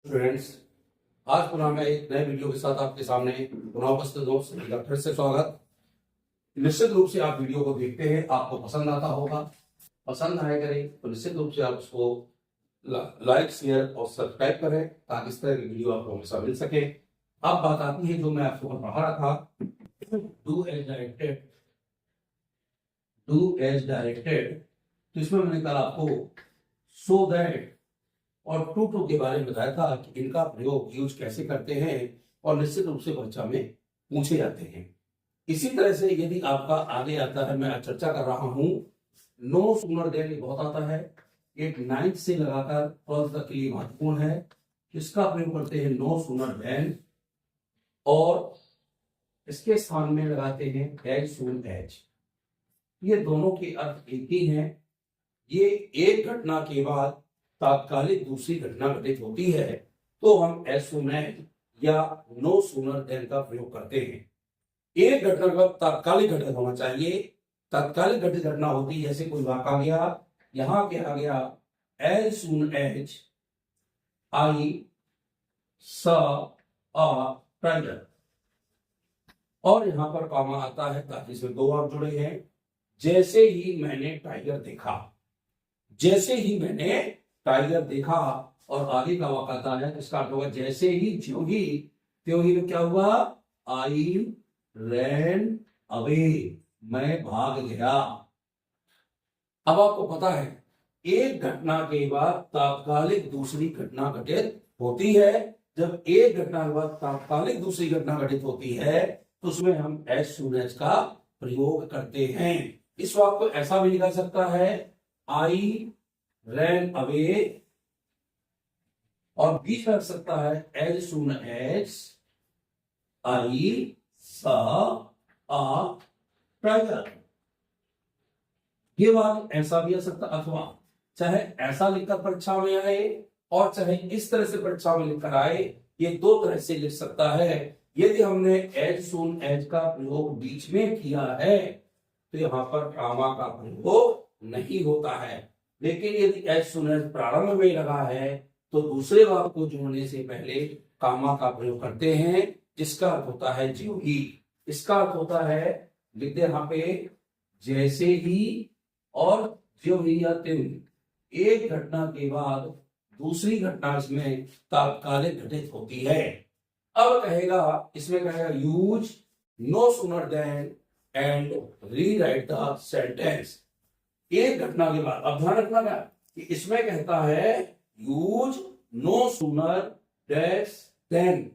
Students, आज पुनः मैं एक नए वीडियो के साथ आपके सामने पुनः उपस्थित हूँ। सभी का फिर से स्वागत। निश्चित रूप से आप वीडियो को देखते हैं, आपको पसंद आता होगा। पसंद आए करें तो निश्चित रूप से आप उसको लाइक, शेयर और सब्सक्राइब करें ताकि इस तरह की वीडियो आपको हमेशा मिल सके। अब बात आती है जो मैं आपको पढ़ा रहा था, do as directed. Do as directed, तो इसमें मैंने कल आपको सो दैट और टू टू के बारे में बताया था कि इनका प्रयोग यूज कैसे करते हैं और निश्चित रूप से परीक्षा में पूछे जाते हैं। इसी तरह से यदि आपका आगे आता है, मैं चर्चा कर रहा हूं, नो सूनर देन, ये बहुत आता है। एक 9th से लगाकर 12th तक के लिए महत्वपूर्ण है। इसका प्रयोग करते हैं नो सूनर देन, और इसके स्थान में लगाते हैं एज सून एज। ये दोनों के अर्थ एक ही हैं। ये एक घटना के बाद तात्कालिक दूसरी घटना घटित होती है तो हम एज सून एज या नो सूनर देन का प्रयोग करते हैं। एक घटना का तात्कालिक घटित होना चाहिए। तात्कालिक घटित घटना होती है, जैसे कोई वाक्य आ गया, यहां क्या आ गया, as soon as I saw a tiger, और यहां पर कॉमा आता है ताकि इसमें दो वाक्य जुड़े हैं। जैसे ही मैंने टाइगर देखा, जैसे ही मैंने टाइगर देखा, और आगे का वाक्य आता है इसका अर्थ होगा जैसे ही, ज्यों ही, त्यों ही में क्या हुआ, आई रैन अवे, मैं भाग गया। अब आपको पता है एक घटना के बाद तात्कालिक दूसरी घटना घटित होती है। जब एक घटना के बाद तात्कालिक दूसरी घटना घटित होती है तो उसमें हम एज सून एज का प्रयोग करते हैं। इस वाक्य को ऐसा भी लिखा सकता है, आई रैन अवे, और बीच में रख सकता है as soon as I saw a tiger. ये वाक्य ऐसा भी आ सकता, अथवा चाहे ऐसा लिखकर परीक्षा में आए और चाहे इस तरह से परीक्षा में लिखकर आए। ये दो तरह से लिख सकता है। यदि हमने एज सून एज का प्रयोग बीच में किया है तो यहां पर कामा का प्रयोग नहीं होता है। लेकिन यदि एज सून एज प्रारंभ में लगा है तो दूसरे वाक्य को जोड़ने से पहले कामा का प्रयोग करते हैं, जिसका अर्थ होता है ज्यों ही। इसका अर्थ होता है, लिख दे यहां पे, जैसे ही और ज्यों ही या त्यों ही, एक घटना के बाद दूसरी घटना इसमें तात्कालिक घटित होती है। अब कहेगा, इसमें कहेगा use no sooner than and rewrite the sentence. एक घटना के बाद, अब ध्यान रखना क्या कि इसमें कहता है use no sooner dash than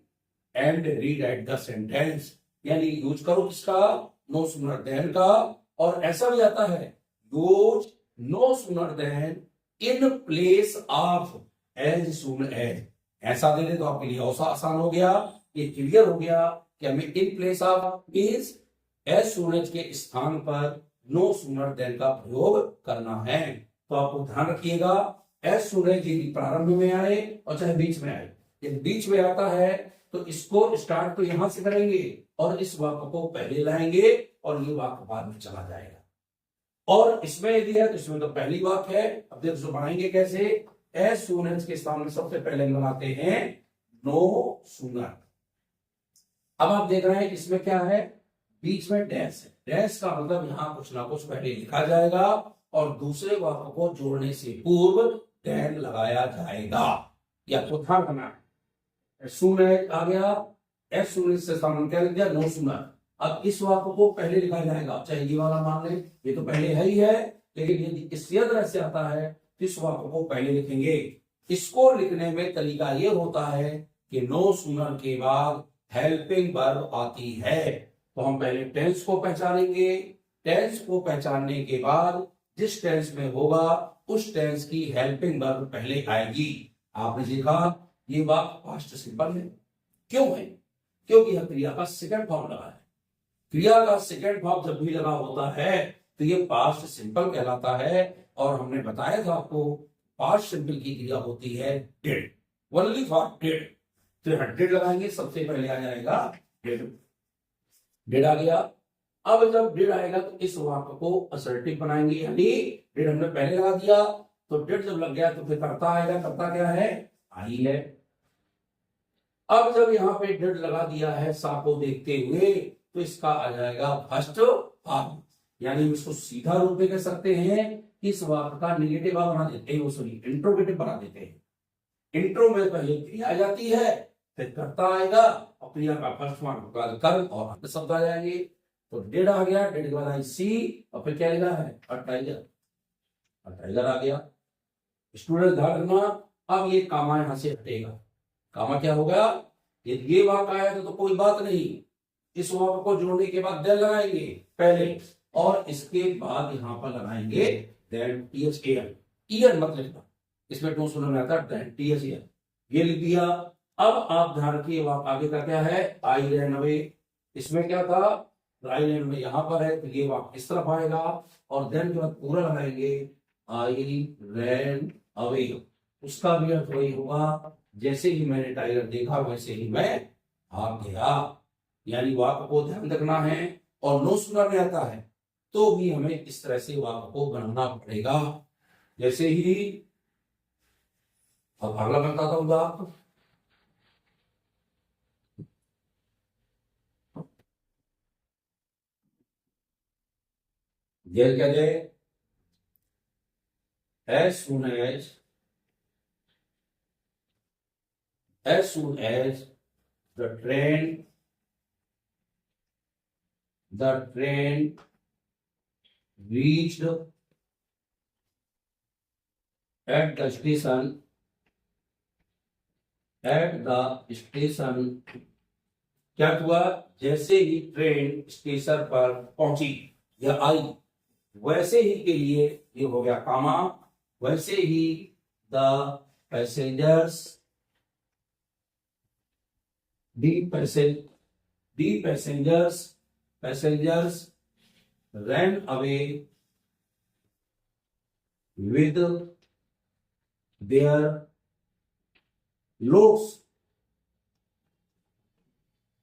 and rewrite the sentence, यानी यूज करो किसका, नो सूनर देन का। और ऐसा भी आता है use no sooner than in place of as soon as. ऐसा दे दे तो आपके लिए और आसान हो गया, ये क्लियर हो गया कि हमें in place of means as soon as के स्थान पर नो सूनर देन का प्रयोग करना है। तो आपको ध्यान रखिएगा, एज सून एज यदि प्रारंभ में आए और चाहे बीच में आए, यदि बीच में आता है तो इसको स्टार्ट तो यहां से करेंगे और इस वाक्य को पहले लाएंगे और ये वाक्य बाद में चला जाएगा। और इसमें यदि है तो इसमें तो पहली वाक्य है। अब देखो इसको बनाएंगे कैसे, एज सून एज के सामने सबसे पहले लगाते हैं नो सूनर। अब आप देख रहे हैं इसमें क्या है, बीच में डैश है। डैश का मतलब यहां कुछ ना कुछ पहले लिखा जाएगा और दूसरे वाक्य को जोड़ने से पूर्व देन लगाया जाएगा। या तो ध्यान रखना है, सून एज आ गया, एज सून एज से सामने क्या लिख दिया, नो सूनर। अब इस वाक्य को पहले लिखा जाएगा, चाहे ये वाला मान ले, ये तो पहले है ही है, लेकिन यदि इस तरह से आता है तो इस वाक्य को पहले लिखेंगे। इसको लिखने में तरीका ये होता है कि नो सूनर के बाद हेल्पिंग वर्ब आती है। तो हम पहले टेंस को पहचानेंगे। टेंस को पहचानने के बाद जिस टेंस में होगा उस टेंस की हेल्पिंग वर्ब पहले आएगी। आपने देखा ये वाक्य पास्ट सिंपल है। क्यों है, क्योंकि यह क्रिया का सेकंड फॉर्म लगा है। क्रिया का सेकंड फॉर्म जब भी लगा होता है तो ये पास्ट सिंपल कहलाता है। और हमने बताया था आपको पास्ट सिंपल की क्रिया होती है डिड, ओनली फॉर डिड। तो यहां डिड लगाएंगे, सबसे पहले आ जाएगा डिड। डिड आ गया। अब जब डिड आएगा तो इस वाक्य को असर्टिव बनाएंगे, यानी डिड हमने पहले लगा दिया तो डिड जब लग गया तो फिर करता आएगा। करता क्या है, आई है। अब जब यहाँ पे डिड लगा दिया है सा को देखते हुए, तो इसका आ जाएगा फर्स्ट फॉर्म, यानी हम इसको सीधा रूप में कह सकते हैं कि इस वाक्य का निगेटिव भाग बना देते हैं, वो सॉरी इंट्रोगेटिव बना देते हैं। इंट्रो में पहले क्रिया आ जाती है, फिर कर्ता आएगा और क्रिया का फर्स्ट फॉर्म कर्म और अंत शब्द आ जाएंगे। तो डिड आ गया, डिड के बाद आई सी और फिर क्या लिखा है अ टाइगर, अ टाइगर आ गया। स्टूडेंट ध्यान रखना, अब ये कामा यहां से हटेगा। कामा क्या होगा, यदि ये वाक्य आया तो कोई बात नहीं, इस वाक्य को जोड़ने के बाद देन लगाएंगे पहले और इसके बाद यहां पर लगाएंगे देन टीएच एन, ईयर मत लिखना, इसमें टू सुनने में आता है देन टीएच एन, ये लिख दिया। अब आप ध्यान रखिए वाक्य आगे का क्या है, आई रैन अवे, इसमें क्या था आई रैन में यहां पर है, तो ये वाक्य इस तरफ आएगा और देन के बाद पूरा लगाएंगे आई रैन अवे, उसका भी अर्थ वही होगा जैसे ही मैंने टाइगर देखा वैसे ही मैं भाग गया। यानी वाक्य को ध्यान रखना है और नो सुनना नहीं आता है तो भी हमें इस तरह से वाक्य को बनाना पड़ेगा। जैसे ही अब अगला बताता हूँ आप, जेल क्या जाए, as soon as the train reached at the station क्या हुआ, जैसे ही ट्रेन स्टेशन पर पहुंची या आई, वैसे ही के लिए ये हो गया कामा, वैसे ही the passengers ran away with their loads।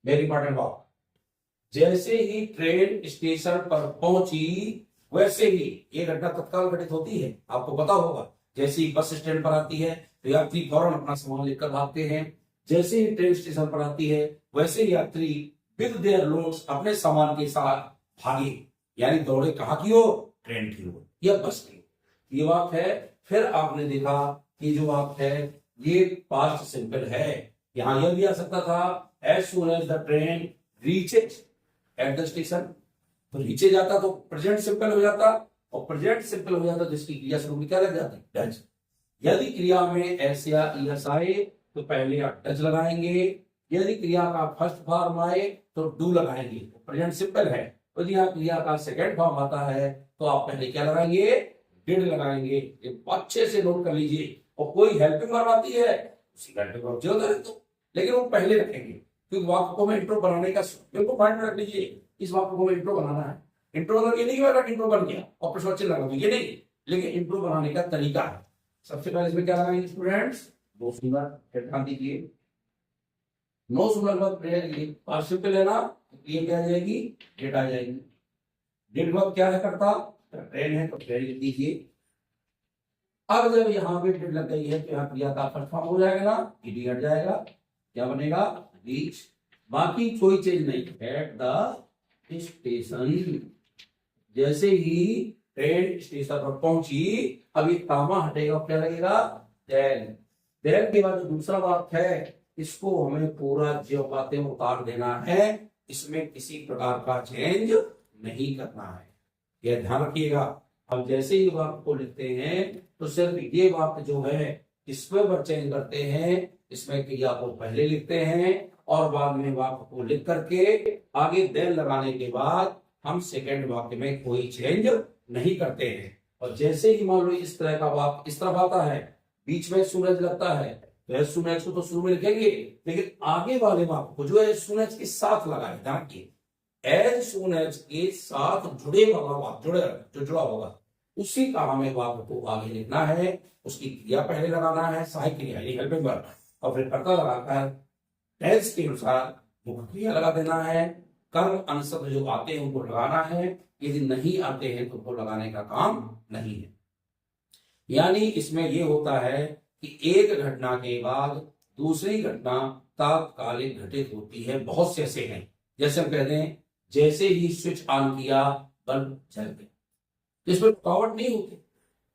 Very important बात, जैसे ही ट्रेन स्टेशन पर पहुंची वैसे ही, ये घटना तत्काल घटित होती है, आपको पता होगा। जैसे ही बस स्टैंड पर आती है तो यात्री फौरन अपना सामान लेकर भागते हैं, जैसे ही ट्रेन स्टेशन पर आती है वैसे ही यात्री विद देयर लोड्स अपने सामान के साथ भागे, यानी दौड़े कहाँ की ओर, ट्रेन की ओर या बस की ओर। ये वाक्य है। फिर आपने देखा कि जो वाक्य है ये पास्ट सिंपल है, यहां यह भी आ सकता था as soon as the train reaches at the station, तो नीचे जाता तो प्रेजेंट सिंपल हो जाता और प्रेजेंट सिंपल हो जाता जिसकी क्रिया शुरू में क्या लग जाती, डज। यदि क्रिया में एस या ईएस आए तो पहले आप डज लगाएंगे, यदि क्रिया का फर्स्ट फॉर्म आए तो डू लगाएंगे, तो प्रेजेंट सिंपल है। यदि यहाँ क्रिया का सेकंड फॉर्म आता है तो आप पहले क्या लगाएंगे, डिड लगाएंगे। ये अच्छे से नोट कर लीजिए, और कोई हेल्पिंग वर्ब आती है उसी हेल्पिंग वर्ब जो तो, लेकिन वो पहले रखेंगे क्योंकि वाक्य को मैं इंट्रो बनाने का बिल्कुल पॉइंट में रख लीजिए, इस वाक्य को मैं इंट्रो बनाना है। इंट्रो मतलब ये नहीं कि इंट्रो बन गया और प्रश्नवाचक लगा दूं, ये नहीं, लेकिन इंट्रो बनाने का तरीका है। सबसे पहले इसमें क्या लगाएंगे स्टूडेंट्स, दो सिंगल, ध्यान दीजिए, no single verb past simple है ना, ये क्या आ जाएगी, डेट आ जाएगी। डेट वर्ब क्या है करता, ट्रेन है तो ट्रेन लिख दीजिए। अब जब यहाँ पे डेट लग गई है तो यहाँ क्रिया का फर्स्ट फॉर्म हो जाएगा ना, ईडी हट जाएगा, क्या बनेगा, रीच। बाकी कोई चीज नहीं, एट द स्टेशन, जैसे ही ट्रेन स्टेशन पर पहुंची, अब ये कामा हटेगा, क्या लगेगा, देन। देन के बाद जो दूसरा वाक्य है इसको हमें पूरा जो बातें उतार देना है, इसमें किसी प्रकार का चेंज नहीं करना है, यह ध्यान रखिएगा। अब जैसे ही वाक्य को लिखते हैं तो सिर्फ ये वाक्य जो है इसमें चेंज करते हैं, इसमें क्रिया को पहले लिखते हैं और बाद में वाक्य को लिख करके आगे देन लगाने के बाद हम सेकंड वाक्य में कोई चेंज नहीं करते हैं। और जैसे ही मान लो इस तरह का वाक्य इस तरफ आता है, बीच में सूरज लगता है तो एज सून एज को तो शुरू में लिखेंगे, लेकिन आगे वाले वाक्य को जो एज सून एज के साथ लगाए, ध्यान की एज सून एज के साथ जुड़े वाला वाक्य, जो जुड़ा होगा उसी का हमें वाक्य को आगे लिखना है, उसकी क्रिया पहले लगाना है, सहायक क्रिया हेल्पिंग वर्ब, और फिर कर्ता लगाकर टेंस के अनुसार मुख्य क्रिया लगा देना है। कर्म अनुशब्द जो आते हैं उनको लगाना है, यदि नहीं आते हैं तो उनको लगाने का काम नहीं है। यानी इसमें यह होता है कि एक घटना के बाद दूसरी घटना तात्कालिक घटित होती है। बहुत से ऐसे हैं, जैसे हम कहते हैं जैसे ही स्विच ऑन किया बल्ब जल गया, तो इसमें रुकावट नहीं होती।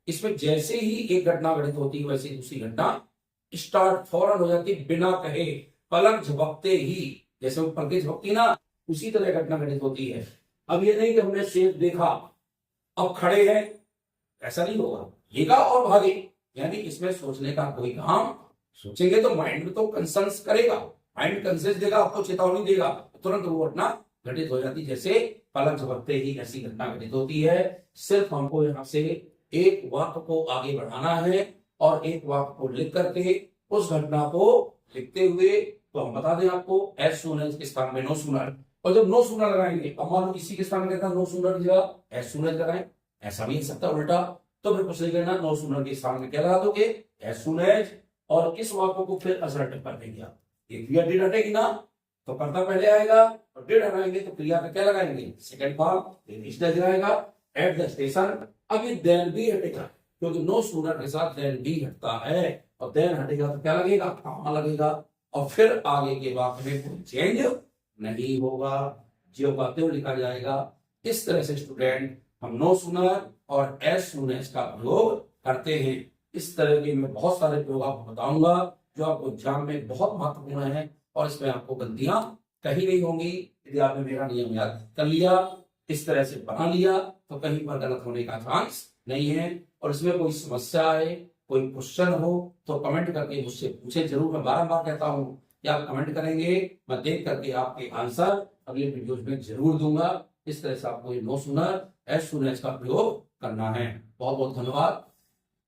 इसमें जैसे ही एक घटना घटित होती है वैसे दूसरी घटना स्टार्ट फौरन हो जाती है, बिना कहे, पलक झपकते ही। जैसे वो पलकें झपकती ना, उसी तरह घटना घटित होती है। अब ये नहीं कि हमने सेब देखा अब खड़े हैं, ऐसा नहीं होगा। देखा और भागे, यानी इसमें सोचने का कोई काम, सोचेंगे तो माइंड तो कंसर्न करेगा, माइंड कंसेंस देगा, आपको चेतावनी देगा, तुरंत वो घटना घटित हो जाती। जैसे पलक झपकते ही ऐसी घटना घटित होती है। सिर्फ हमको यहाँ से एक वाक्य को आगे बढ़ाना है और एक वाक्य को लिख करके उस घटना को लिखते हुए, तो हम बता दें आपको एज सून एज के स्थान में नो सूनर, और जब नो सूनर लगाएंगे, अब मान लो इसी के स्थान में कहता है नो सूनर की जगह एज सून एज लगाएं, ऐसा भी हो सकता है उल्टा। तो फिर कुछ नहीं करना, नो सूनर के स्थान में क्या लगा दोगे, एज सून एज, और इस वाक्य को फिर असर्टिव कर देंगे आप। एक क्रिया डिड हटेगी ना, तो कर्ता पहले आएगा, और डिड हटाएंगे तो क्रिया का क्या लगाएंगे, सेकंड फॉर्म आएगा, एट द स्टेशन। अब ये देन भी हटेगा, क्योंकि नो सूनर के साथ देन भी हटता है, और देन हटेगा तो क्या लगेगा, कॉमा लगेगा, और फिर आगे के वाक्य में कोई चेंज नहीं होगा, जो का त्यों लिखा जाएगा। इस तरह से स्टूडेंट हम नो सूनर और एज सून एज का प्रयोग करते हैं। इस तरह के मैं बहुत सारे प्रयोग आपको बताऊंगा जो आपको एग्जाम में बहुत महत्वपूर्ण है, और इसमें आपको गलतियां कहीं नहीं होंगी। यदि आपने मेरा नियम याद कर लिया, इस तरह से बना लिया, तो कहीं पर गलत होने का चांस नहीं है। और इसमें कोई समस्या है, कोई क्वेश्चन हो, तो कमेंट करके मुझसे पूछे जरूर। मैं बारंबार कहता हूँ कि आप कमेंट करेंगे, मैं देख करके आपके आंसर अगले वीडियोज में जरूर दूंगा। इस तरह से आपको no sooner as soon as का प्रयोग करना है। बहुत बहुत धन्यवाद।